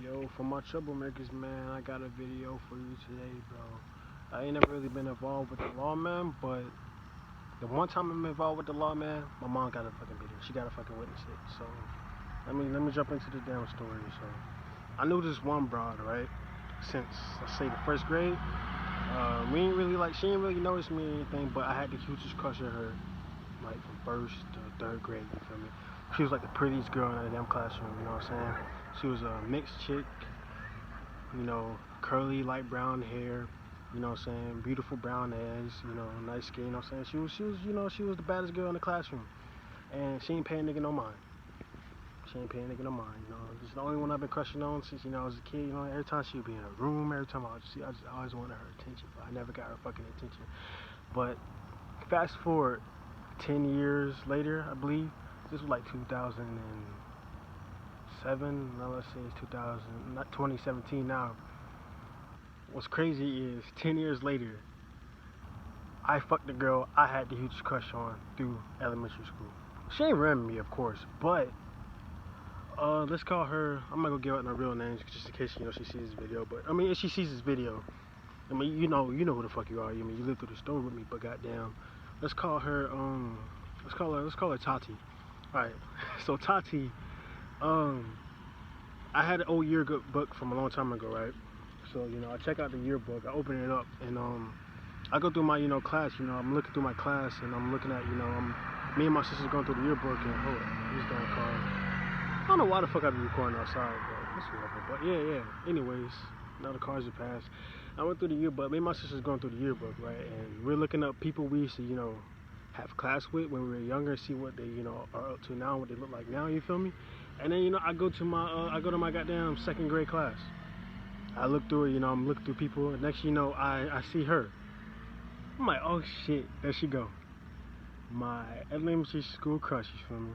Yo, for my troublemakers, man, I got a video for you today, bro. I ain't never really been involved with the law, man, but the one time I'm involved with the law, man, my mom got to fucking be there. She got to fucking witness it. So, let me jump into the damn story. So, I knew this one broad, right, since, let's say, the first grade. We ain't really, she ain't really noticed me or anything, but I had the hugest crush on her, like, from first to third grade, you feel me? She was like the prettiest girl in the damn classroom, you know what I'm saying? She was a mixed chick, curly, light brown hair, you know what I'm saying? Beautiful brown eyes, nice skin, you know what I'm saying? She was the baddest girl in the classroom. And she ain't paying nigga no mind. She ain't paying nigga no mind, This is the only one I've been crushing on since, I was a kid, Every time she would be in a room, every time I just always wanted her attention, but I never got her fucking attention. But fast forward 10 years later, I believe, this was like 2007, now let's say it's 2017 now. What's crazy is 10 years later, I fucked the girl I had the hugest crush on through elementary school. She ain't remember me, of course, but let's call her, I'm not gonna give out no real names just in case she sees this video, but if she sees this video, you know who the fuck you are. You lived through the story with me, but goddamn, let's call her Tati. Alright, so Tati, I had an old yearbook book from a long time ago, right? So, I check out the yearbook, I open it up, and I go through my, class, I'm looking through my class, and I'm looking at, me and my sister going through the yearbook, and hold on, he's gonna call. I don't know why the fuck I be recording outside, but that's whatever. But yeah. Anyways, now the cars are passed. I went through the yearbook, me and my sister's going through the yearbook, right? And we're looking up people we used to, have class with when we were younger, see what they, are up to now, what they look like now, you feel me? And then, I go to my goddamn second grade class. I look through it, I'm looking through people, and next I see her. I'm like, oh shit, there she go. My elementary school crush, you feel me?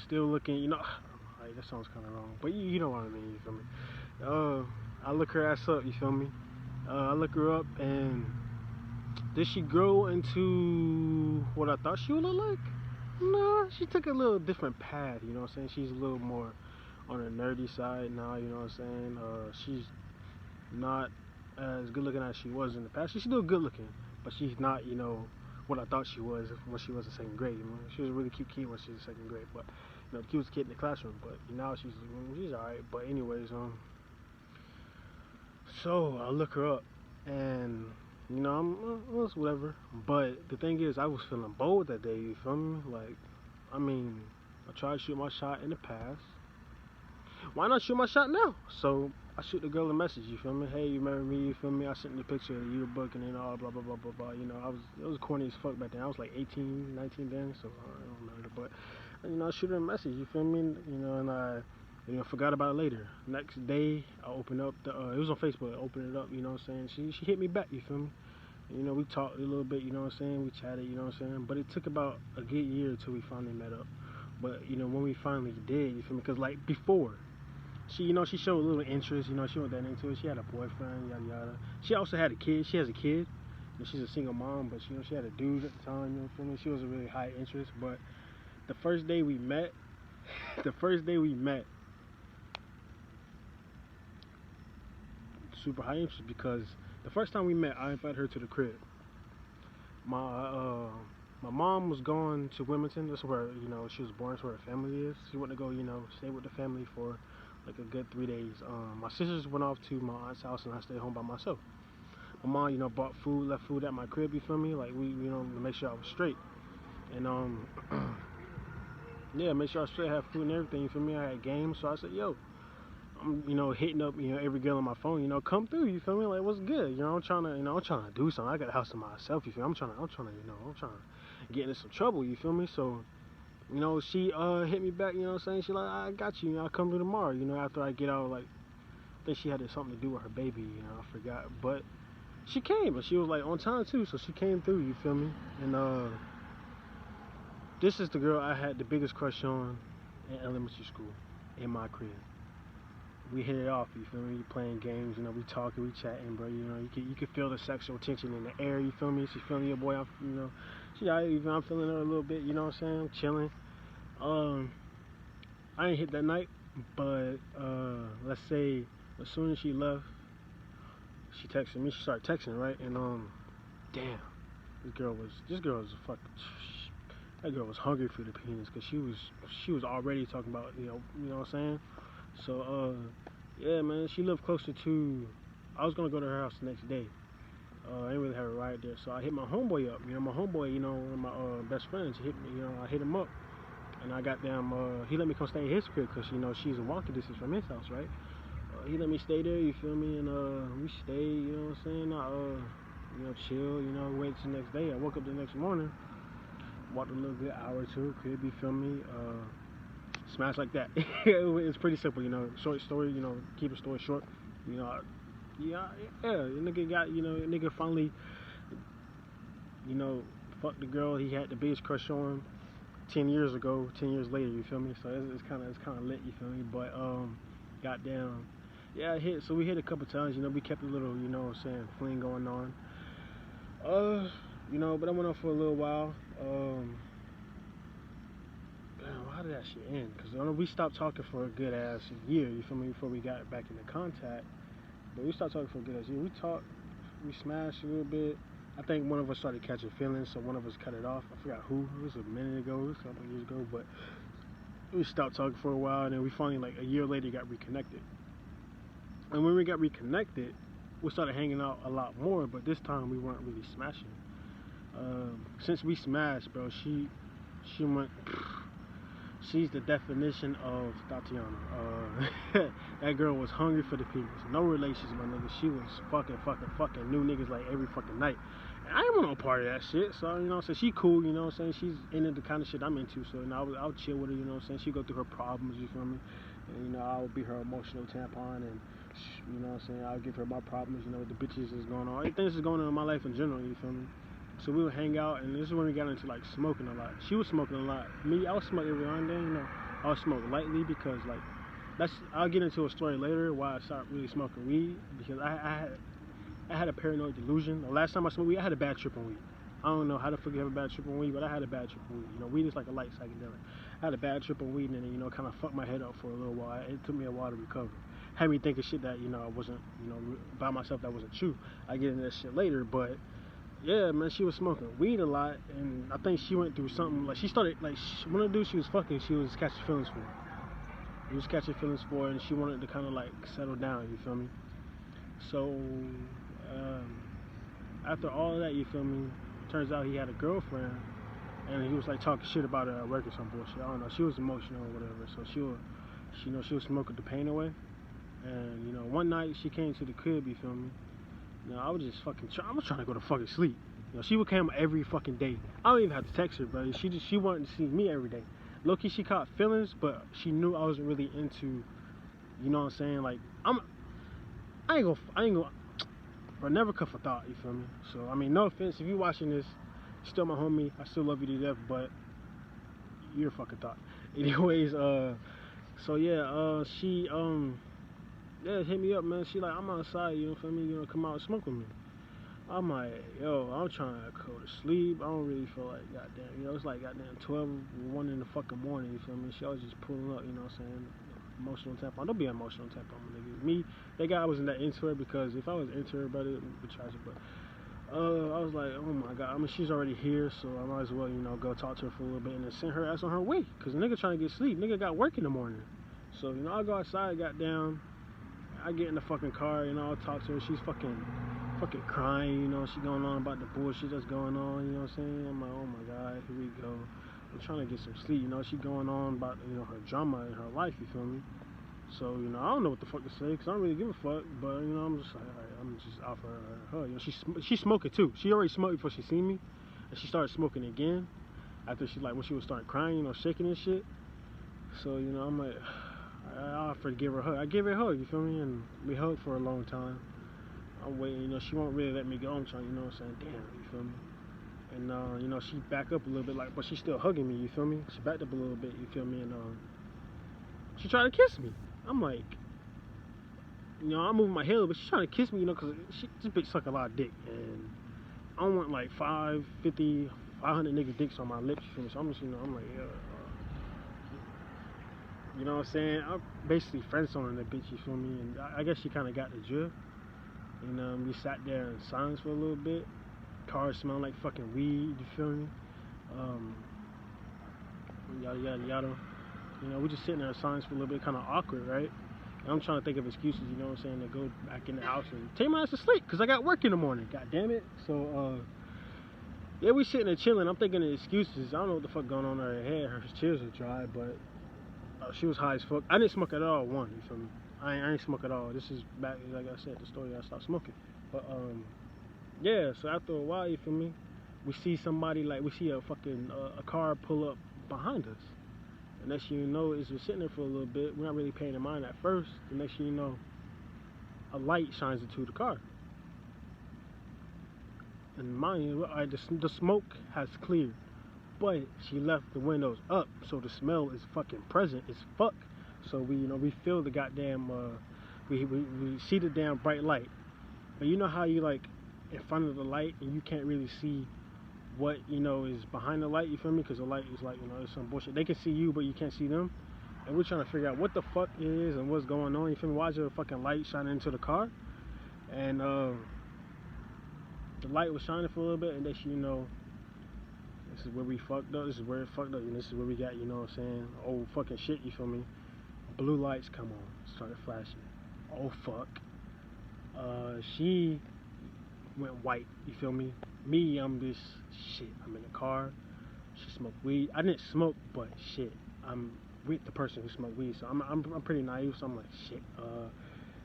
Still looking, like, that sounds kind of wrong, but you know what I mean, you feel me? I look her ass up, you feel me? I look her up, and did she grow into what I thought she would look like? No, she took a little different path, you know what I'm saying? She's a little more on the nerdy side now, you know what I'm saying? She's not as good looking as she was in the past. She's still good looking, but she's not, what I thought she was when she was in second grade. She was a really cute kid when she was in second grade, but the cutest kid in the classroom. But now she's alright. But anyways, so I look her up, and it's whatever. But the thing is, I was feeling bold that day. You feel me? I tried to shoot my shot in the past. Why not shoot my shot now? So I shoot the girl a message, you feel me? Hey, you remember me, you feel me? I sent the picture of the yearbook and then all blah blah blah blah blah. It was corny as fuck back then. I was like 18, 19 then, so I don't remember. But I shoot her a message, you feel me? And I forgot about it later. Next day I opened up it was on Facebook, I opened it up, you know what I'm saying? She hit me back, you feel me? We talked a little bit, you know what I'm saying? We chatted, you know what I'm saying? But it took about a good year until we finally met up. But when we finally did, you feel me? Because like before, she showed a little interest, she wasn't that into it. She had a boyfriend, yada yada. She also had a kid. She has a kid. She's a single mom, but she had a dude at the time, you feel me? She was a really high interest, but the first day we met, super high interest, because the first time we met, I invited her to the crib. My mom was going to Wilmington. That's where, she was born, that's where her family is. She wanted to go, stay with the family for like a good 3 days. My sisters went off to my aunt's house, and I stayed home by myself. My mom, bought food, left food at my crib, you feel me? Like, we, to make sure I was straight. And, yeah, make sure I was straight, have food and everything, you feel me? I had games, so I said, yo, I'm, hitting up, every girl on my phone, come through, you feel me? Like, what's good? I'm trying to do something. I got a house to myself, you feel me? I'm trying to get into some trouble, you feel me? So, she hit me back, saying? She like, I got you, I'll come through tomorrow, after I get out. Like, I think she had something to do with her baby, I forgot. But she came, and she was like on time too, so she came through, you feel me? And this is the girl I had the biggest crush on in elementary school, in my crib. We hit it off, you feel me? We playing games, we talking, we chatting, bro. You can feel the sexual tension in the air, you feel me? She's feeling your boy, I'm feeling her a little bit, you know what I'm saying? I'm chilling. I ain't hit that night, But let's say as soon as she left, she texted me. She started texting, right? And damn, this girl was a fucking. That girl was hungry for the penis because she was already talking about what I'm saying. So yeah, man, she lived closer to. I was gonna go to her house the next day. I didn't really have a ride there, so I hit my homeboy up. My homeboy, one of my best friends, hit me. I hit him up, and I got them. He let me come stay in his crib because she's a walking distance from his house, right? He let me stay there. You feel me? And we stayed. You know what I'm saying? I chill. Wait till the next day. I woke up the next morning, walked a little good hour or two. Crib, you feel me? Smash like that. It's pretty simple. Short story. Keep a story short. You know, yeah, the nigga got, nigga finally, fucked the girl he had the biggest crush on 10 years ago, 10 years later, you feel me? So it's kind of lit, you feel me? But, goddamn, yeah, so we hit a couple times, we kept a little, fling going on. But I went on for a little while. How did that shit end? Because we stopped talking for a good ass year, you feel me, before we got back into contact. But we stopped talking for a good ass year. We talked, we smashed a little bit. I think one of us started catching feelings, so one of us cut it off. I forgot who. It was a minute ago, it was a couple of years ago, but we stopped talking for a while, and then we finally, like a year later, got reconnected. And when we got reconnected, we started hanging out a lot more, but this time we weren't really smashing. Since we smashed, bro, she went. She's the definition of Tatiana. That girl was hungry for the penis. No relations, my nigga. She was fucking new niggas like every fucking night. And I ain't want no part of that shit. So, so she cool, She's into the kind of shit I'm into. So, I'll chill with her, She go through her problems, you feel me? And, I'll be her emotional tampon and, I'll give her my problems, the bitches is going on. Everything that's going on in my life in general, you feel me? So we would hang out, and this is when we got into like smoking a lot. She was smoking a lot. Me, I was smoking every now and then, I would smoke lightly because I'll get into a story later why I started really smoking weed because I had a paranoid delusion. The last time I smoked weed, I had a bad trip on weed. I don't know how the fuck you have a bad trip on weed, but I had a bad trip on weed. Weed is like a light psychedelic. I had a bad trip on weed, and then kind of fucked my head up for a little while. It took me a while to recover. Had me thinking shit that I wasn't by myself that wasn't true. I get into that shit later, but. Yeah, man, she was smoking weed a lot, and I think she went through something. Like, she started, one of the dudes she was fucking, she was catching feelings for. He was catching feelings for her, and she wanted to kind of, settle down, you feel me? So, after all of that, you feel me, turns out he had a girlfriend, and he was, talking shit about her at work or some bullshit. I don't know. She was emotional or whatever, so she was smoking the pain away. And, one night, she came to the crib, you feel me? I was just fucking I was trying to go to fucking sleep. She would come every fucking day. I don't even have to text her, bro. She wanted to see me every day. Low-key, she caught feelings, but she knew I wasn't really into, you know what I'm saying? I ain't gonna, bro, never cut for thought, you feel me? So, no offense, if you watching this, you're still my homie, I still love you to death, but you're a fucking thought. Anyways, so yeah, she, yeah, hit me up, man. She like, I'm outside, you feel me? Come out and smoke with me. I'm like, yo, I'm trying to go to sleep. I don't really feel like goddamn, it's like goddamn 12, 1 in the fucking morning, you feel me? She always just pulling up, you know what I'm saying? Emotional tampon. Don't be an emotional tampon, my nigga. Me, that guy wasn't that into her because if I was into her, brother, it would be tragic. But I was like, oh my god. She's already here, so I might as well, go talk to her for a little bit and then send her ass on her way. Because nigga trying to get sleep. Nigga got work in the morning. So, I go outside, goddamn. I get in the fucking car, I'll talk to her. She's fucking crying, she going on about the bullshit that's going on, you know what I'm saying? I'm like, oh my god, here we go. I'm trying to get some sleep, she going on about, her drama in her life, you feel me? So, I don't know what the fuck to say, because I don't really give a fuck, but, I'm just like, alright, I'm just offering her. She's smoking too. She already smoked before she seen me, and she started smoking again, after when she was starting crying, shaking and shit. So, I'm like, I offered to give her a hug. I gave her a hug, you feel me? And we hugged for a long time. I'm waiting, she won't really let me go. I'm trying, what I'm saying? Damn, you feel me? And, she backed up a little bit, but she's still hugging me, you feel me? She backed up a little bit, you feel me? And, she tried to kiss me. I'm like, I'm moving my head, but she's trying to kiss me, because this bitch suck a lot of dick. And I don't want, 500 nigga dicks on my lips, you feel me? So I'm just, I'm like, yeah. You know what I'm saying? I'm basically friend zoning that bitch, you feel me? And I guess she kind of got the drift. You know, we sat there in silence for a little bit. Car smelled like fucking weed, you feel me? Um, Yada yada yada. You know, we just sitting there in silence for a little bit, kind of awkward, right? And I'm trying to think of excuses, you know what I'm saying, to go back in the house and take my ass to sleep, because I got work in the morning, god damn it. So, yeah, we sitting there chilling. I'm thinking of excuses. I don't know what the fuck going on in her head. Her tears are dry, but she was high as fuck. I didn't smoke at all, one, you feel me? I ain't smoke at all. This is back, like I said, the story I stopped smoking. But, yeah, so after a while, you feel me, we see somebody, like, we see a fucking, a car pull up behind us. The next thing you know is we're sitting there for a little bit. We're not really paying in mind at first. The next thing you know, a light shines into the car. And mind you, the smoke has cleared. But she left the windows up, so the smell is fucking present as fuck. So we, you know, we feel the goddamn, we see the damn bright light. But you know how you, like, in front of the light and you can't really see what, you know, is behind the light, you feel me? Because the light is like, you know, it's some bullshit. They can see you, but you can't see them. And we're trying to figure out what the fuck it is and what's going on, you feel me? Why is there a fucking light shining into the car? And the light was shining for a little bit, and then you know, this is where we fucked up, this is where it fucked up, and this is where we got, you know what I'm saying, old fucking shit, you feel me? Blue lights come on, started flashing. Oh fuck. She went white, you feel me? Me, I'm this shit. I'm in the car. She smoked weed. I didn't smoke, but shit, I'm with the person who smoked weed, so I'm pretty naive. So I'm like, shit.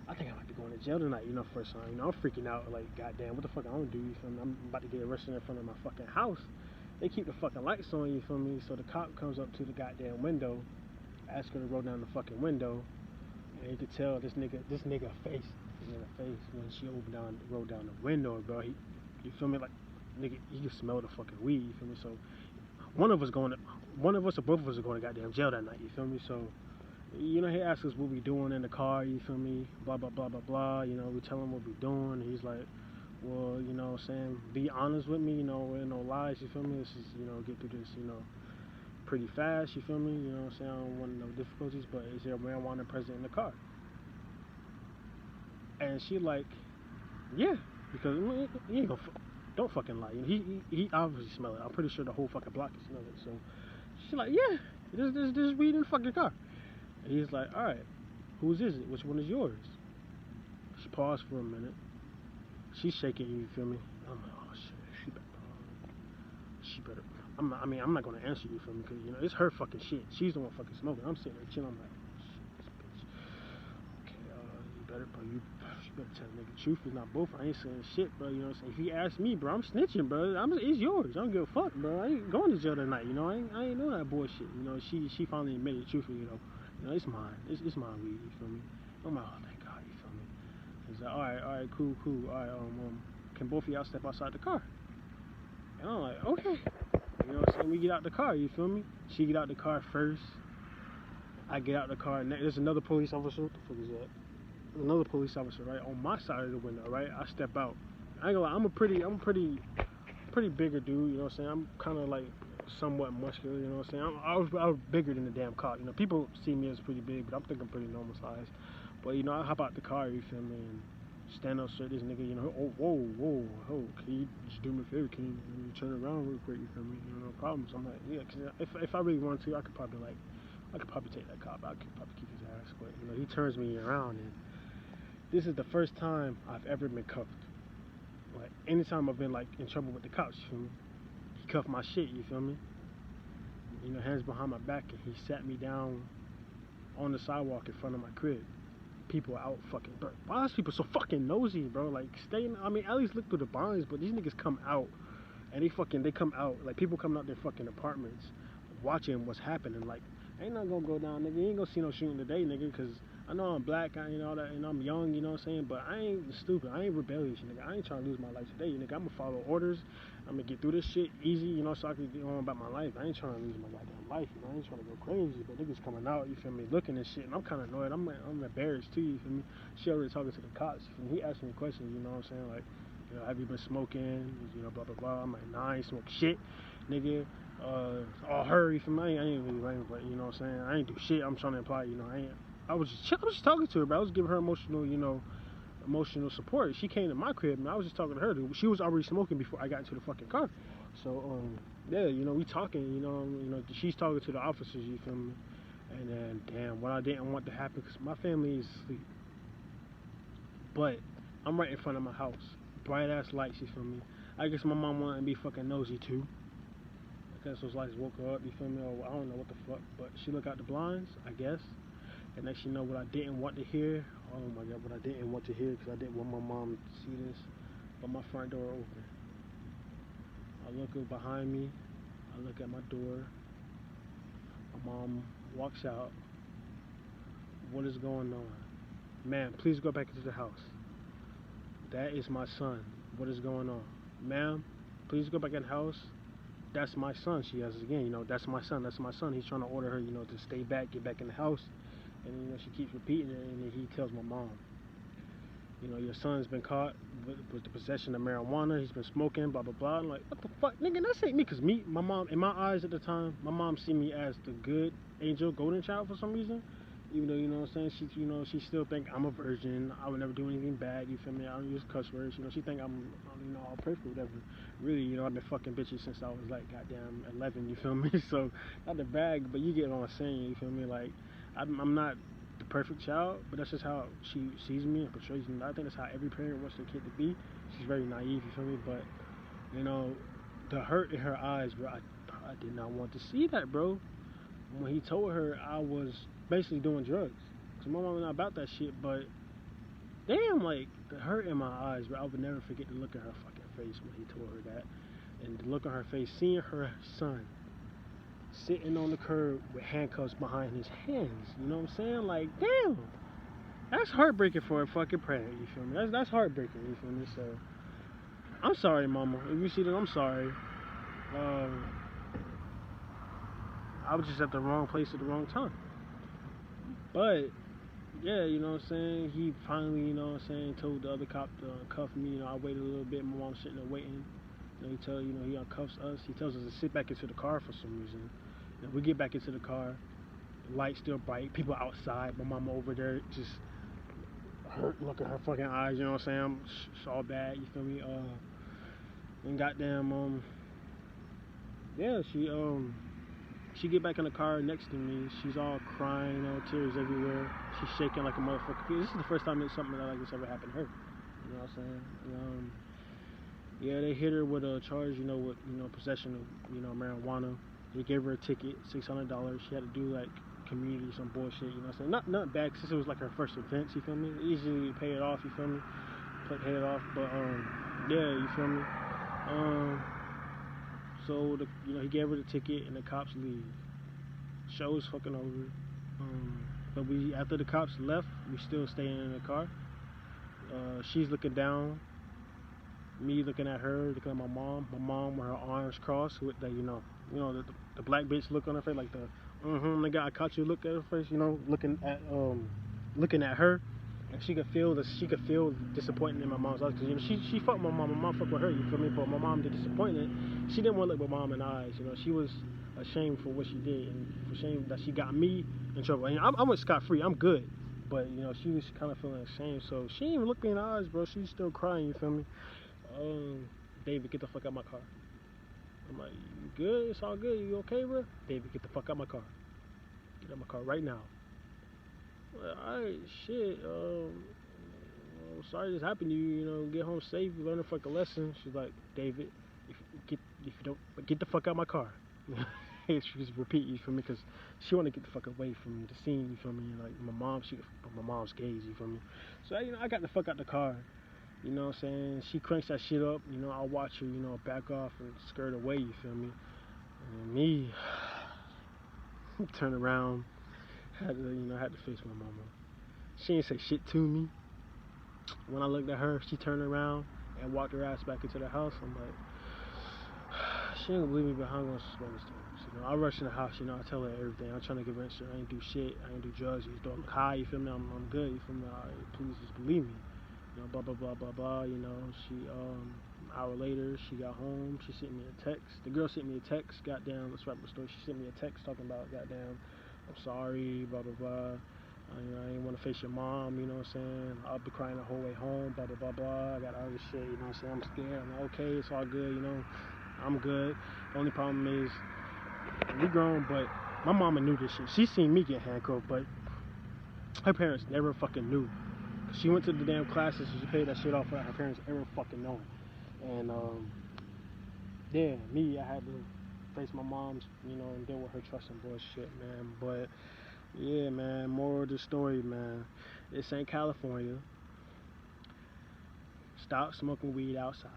I think I might be going to jail tonight. You know, first time. You know, I'm freaking out. Like, goddamn, what the fuck I don't do? You feel me? I'm about to get arrested in front of my fucking house. They keep the fucking lights on. You feel me? So the cop comes up to the goddamn window, asks her to roll down the fucking window, and you could tell this nigga face. When she rolled down the window, bro. You feel me? Like, nigga, you can smell the fucking weed. You feel me? So one of us or both of us are going to goddamn jail that night. You feel me? So, you know, he asks us what we doing in the car. You feel me? Blah blah blah blah blah. You know, we tell him what we doing. And he's like, well, you know, what I'm saying, be honest with me. You know, with no lies. You feel me? This is, you know, get through this, you know, pretty fast. You feel me? You know what I'm saying? I don't want no difficulties. But is there marijuana present in the car? And she like, yeah, because he ain't gonna don't fucking lie. He obviously smell it. I'm pretty sure the whole fucking block can smell it. So she's like, yeah, there's weed in the fucking car. And he's like, all right, whose is it? Which one is yours? She paused for a minute. She's shaking, you feel me? I'm like, oh shit, she better. I'm not gonna answer you, feel me? Because, you know, it's her fucking shit. She's the one fucking smoking. I'm sitting there chilling. I'm like, shit, this bitch. Okay, you better, bro. You better tell the nigga the truth. It's not both. I ain't saying shit, bro. You know what I'm saying? If he asks me, bro, I'm snitching, bro. It's yours. I don't give a fuck, bro. I ain't going to jail tonight. You know, I ain't doing that bullshit. You know, she finally admitted truthfully. You know, it's mine. It's my weed. You feel me? I'm like, oh, thank God. You feel me? He's like, all right, cool. All right, can both of y'all step outside the car? And I'm like, okay. You know what I'm saying? We get out the car. You feel me? She get out the car first. I get out the car. There's another police officer. What the fuck is that? Another police officer right on my side of the window, right? I step out. I ain't gonna lie, I'm pretty bigger dude, you know what I'm saying? I'm kind of like somewhat muscular, you know what I'm saying? I was bigger than the damn cop. You know, people see me as pretty big, but I'm thinking pretty normal size. But, you know, I hop out the car, you feel me, and stand up straight, this nigga, you know, oh, whoa, can you just do me a favor? Can you turn around real quick, you feel me? You know, no problems. I'm like, yeah, cause if I really wanted to, I could probably take that cop. I could probably kick his ass, but, you know, he turns me around, and this is the first time I've ever been cuffed. Like, anytime I've been, like, in trouble with the cops, you feel me? He cuffed my shit, you feel me? You know, hands behind my back, and he sat me down on the sidewalk in front of my crib. People out fucking, bro. Why is people so fucking nosy, bro? Like, at least look through the blinds, but these niggas come out, and they come out, like, people coming out their fucking apartments, watching what's happening. Like, ain't nothing gonna go down, nigga. You ain't gonna see no shooting today, nigga, because I know I'm black, you know, that, and I'm young, you know what I'm saying, but I ain't stupid, I ain't rebellious, nigga. I ain't trying to lose my life today, nigga. I'm gonna follow orders, I'm gonna get through this shit easy, you know, so I can get on about my life. I ain't trying to lose my goddamn life, you know. I ain't trying to go crazy, but niggas coming out, you feel me, looking and shit, and I'm kind of annoyed. I'm embarrassed too, you feel me. She already talking to the cops, you feel me. He asked me questions, you know what I'm saying, like, you know, have you been smoking, you know, blah blah blah. I'm like, nah, I ain't smoke shit, nigga. Or her, you feel me? I ain't really lame, but you know what I'm saying? I ain't do shit. I'm trying to imply, I was just talking to her, but I was giving her emotional, emotional support. She came to my crib, and I was just talking to her. She was already smoking before I got into the fucking car. So, yeah, we talking, she's talking to the officers, you feel me? And then, damn, what I didn't want to happen, because my family is asleep. But I'm right in front of my house. Bright ass lights, you feel me? I guess my mom wanted to be fucking nosy too. I guess those lights woke her up, you feel me? Or I don't know what the fuck. But she looked out the blinds, I guess. And next you know what I didn't want to hear. Oh my god, what I didn't want to hear because I didn't want my mom to see this. But my front door open. I look up behind me. I look at my door. My mom walks out. What is going on? Ma'am, please go back into the house. That is my son. What is going on? Ma'am, please go back in the house. That's my son. She has again, that's my son. That's my son. He's trying to order her, to stay back, get back in the house. And she keeps repeating it, and then he tells my mom, your son's been caught with the possession of marijuana. He's been smoking, blah blah blah. I'm like, what the fuck, nigga? That ain't me, cause my mom, in my eyes at the time, my mom see me as the good angel, golden child for some reason. Even though, what I'm saying, she still think I'm a virgin. I would never do anything bad, you feel me? I don't use cuss words, she think I'm all perfect, whatever. Really, I've been fucking bitches since I was like goddamn 11, you feel me? So, not to brag, but you get what I'm saying, you feel me? Like, I'm not the perfect child, but that's just how she sees me and portrays me. I think that's how every parent wants their kid to be. She's very naive, you feel me? But, the hurt in her eyes, bro, I did not want to see that, bro. When he told her I was basically doing drugs. So my mom was not about that shit, but damn, like, the hurt in my eyes, bro. I would never forget the look in her fucking face when he told her that. And the look on her face, seeing her son sitting on the curb with handcuffs behind his hands. You know what I'm saying? Like, damn. That's heartbreaking for a fucking parent, you feel me? That's heartbreaking, you feel me? So, I'm sorry, mama. If you see that, I'm sorry. I was just at the wrong place at the wrong time. But, yeah, you know what I'm saying? He finally, told the other cop to cuff me. I waited a little bit. My mom's sitting there waiting. He uncuffs us. He tells us to sit back into the car for some reason. And we get back into the car. The light's still bright. People outside. My mama over there just hurt. Look at her fucking eyes. You know what I'm saying? It's all bad. You feel me? And goddamn, yeah, she get back in the car next to me. She's all crying, tears everywhere. She's shaking like a motherfucker. This is the first time that something like this ever happened to her. You know what I'm saying? Yeah, they hit her with a charge, with possession of marijuana. They gave her a ticket, $600. She had to do like community or some bullshit. You know what I'm saying? Not bad, since it was like her first offense. You feel me? Easily pay it off. You feel me? Pay it off. But yeah, you feel me? So he gave her the ticket and the cops leave. Show's fucking over. But after the cops left, we still staying in the car. She's looking down. Me looking at her, looking at my mom with her arms crossed with the the black bitch look on her face, like the nigga I caught you look at her face, looking at her, and she could feel disappointment in my mom's eyes, because she fucked my mom fucked with her, you feel me? But my mom did disappointed. She didn't want to look my mom in the eyes, she was ashamed for what she did and for shame that she got me in trouble. And I went scot free, I'm good, but she was kind of feeling ashamed, so she didn't even look me in the eyes, bro. She's still crying, you feel me? David, get the fuck out my car. I'm like, you good? It's all good. You okay, bro? David, get the fuck out my car. Get out my car right now. Alright, shit. I'm sorry this happened to you. Get home safe. Learn a fucking lesson. She's like, David, if you don't get the fuck out my car. She just repeat, you feel me? Because she want to get the fuck away from the scene. You feel me? Like my mom's gaze. You feel me? So I got the fuck out the car. You know what I'm saying? She cranks that shit up. I'll watch her, back off and skirt away, you feel me? And me, turn around, had to face my mama. She didn't say shit to me. When I looked at her, she turned around and walked her ass back into the house. I'm like, she ain't gonna believe me, but I'm gonna suspend this to her. I rush in the house, I tell her everything. I'm trying to convince her I ain't do shit, I ain't do drugs, you don't look high, you feel me? I'm good, you feel me? Please just believe me. Blah blah blah blah blah. She Hour later, she got home. She sent me a text. The girl sent me a text. Goddamn, let's wrap the story. She sent me a text talking about, goddamn, I'm sorry, blah blah blah. You know, I didn't want to face your mom. You know what I'm saying? I'll be crying the whole way home. Blah blah blah blah. I got all this shit. You know what I'm saying? I'm scared. I'm like, okay, it's all good. You know, I'm good. The only problem is we grown, but my mama knew this shit. She seen me get handcuffed, but her parents never fucking knew. She went to the damn classes and she paid that shit off without her parents ever fucking knowing. And yeah, me, I had to face my mom's, you know, and deal with her trust and bullshit, man. But yeah, man, moral of the story, man. This ain't California. Stop smoking weed outside.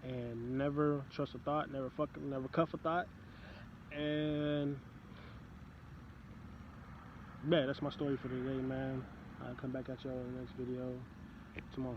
And never trust a thought, never cuff a thought. And yeah, that's my story for today, man. I'll come back at y'all in the next video tomorrow.